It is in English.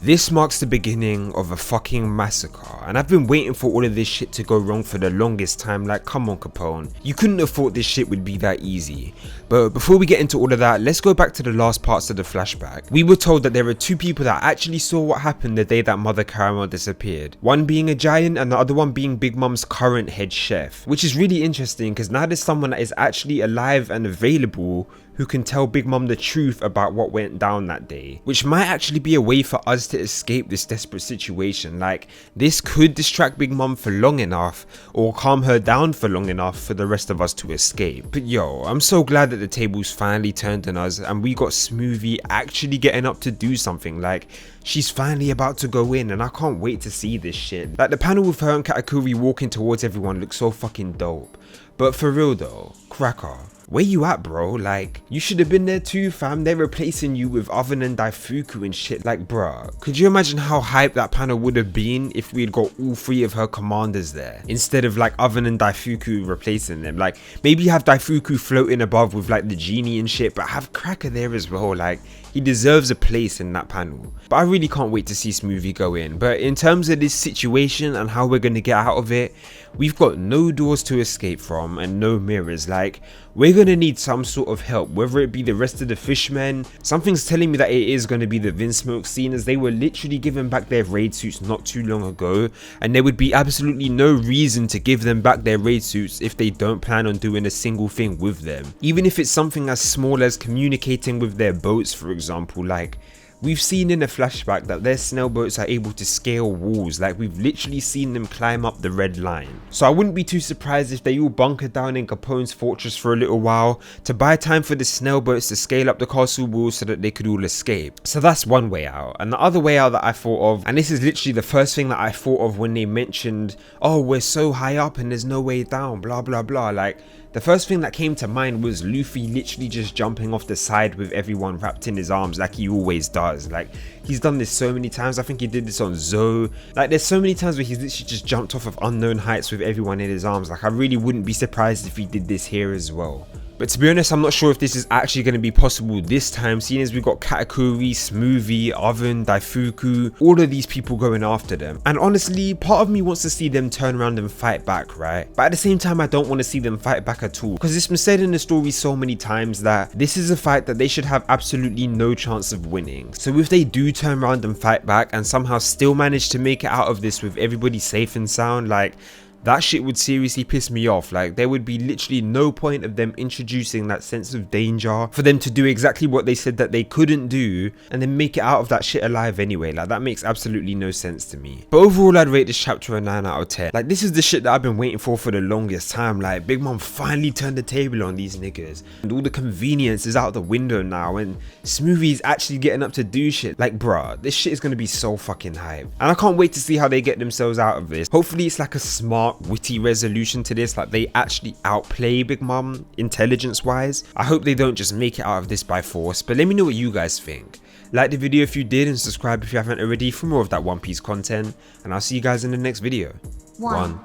This marks the beginning of a fucking massacre, and I've been waiting for all of this shit to go wrong for the longest time. Like, come on Capone, you couldn't have thought this shit would be that easy. But before we get into all of that, let's go back to the last parts of the flashback. We were told that there are two people that actually saw what happened the day that Mother Caramel disappeared. One being a giant and the other one being Big Mom's current head chef, which is really interesting because now there's someone that is actually alive and available who can tell Big Mom the truth about what went down that day, which might actually be a way for us to escape this desperate situation. Like, this could distract Big Mom for long enough or calm her down for long enough for the rest of us to escape. But yo, I'm so glad that the tables finally turned on us and we got Smoothie actually getting up to do something. Like, she's finally about to go in and I can't wait to see this shit. Like, the panel with her and Katakuri walking towards everyone looks so fucking dope. But for real though, Cracker, where you at, bro? Like, you should have been there too, fam. They're replacing you with Oven and Daifuku and shit. Like, bruh, could you imagine how hype that panel would have been if we had got all three of her commanders there instead of like Oven and Daifuku replacing them? Like, maybe have Daifuku floating above with like the genie and shit, but have Cracker there as well. Like, he deserves a place in that panel. But I really can't wait to see Smoothie go in. But in terms of this situation and how we're going to get out of it, we've got no doors to escape from and no mirrors. Like, we're going to need some sort of help, whether it be the rest of the fishmen. Something's telling me that it is going to be the Vinsmoke scene, as they were literally given back their raid suits not too long ago, and there would be absolutely no reason to give them back their raid suits if they don't plan on doing a single thing with them. Even if it's something as small as communicating with their boats, for example. Like, we've seen in a flashback that their snail boats are able to scale walls. Like, we've literally seen them climb up the red line. So I wouldn't be too surprised if they all bunker down in Capone's fortress for a little while to buy time for the snail boats to scale up the castle walls so that they could all escape. So that's one way out. And the other way out that I thought of, and this is literally the first thing that I thought of when they mentioned, oh, we're so high up and there's no way down, blah blah blah. Like, the first thing that came to mind was Luffy literally just jumping off the side with everyone wrapped in his arms like he always does. Like, he's done this so many times. I think he did this on Zoe. Like, there's so many times where he's literally just jumped off of unknown heights with everyone in his arms. Like, I really wouldn't be surprised if he did this here as well. But to be honest, I'm not sure if this is actually going to be possible this time, seeing as we've got Katakuri, Smoothie, Oven, Daifuku, all of these people going after them. And honestly, part of me wants to see them turn around and fight back, right? But at the same time, I don't want to see them fight back at all, because it's been said in the story so many times that this is a fight that they should have absolutely no chance of winning. So if they do turn around and fight back and somehow still manage to make it out of this with everybody safe and sound, like, that shit would seriously piss me off. Like, there would be literally no point of them introducing that sense of danger for them to do exactly what they said that they couldn't do and then make it out of that shit alive anyway. Like, that makes absolutely no sense to me. But overall, I'd rate this chapter a 9 out of 10. Like, this is the shit that I've been waiting for the longest time. Like, Big Mom finally turned the table on these niggas and all the convenience is out the window now and Smoothie's actually getting up to do shit. Like, bruh, this shit is gonna be so fucking hype. And I can't wait to see how they get themselves out of this. Hopefully it's like a smart, witty resolution to this, like they actually outplay Big Mom intelligence wise. I hope they don't just make it out of this by force, but let me know what you guys think. Like the video if you did and subscribe if you haven't already for more of that One Piece content, and I'll see you guys in the next video. One.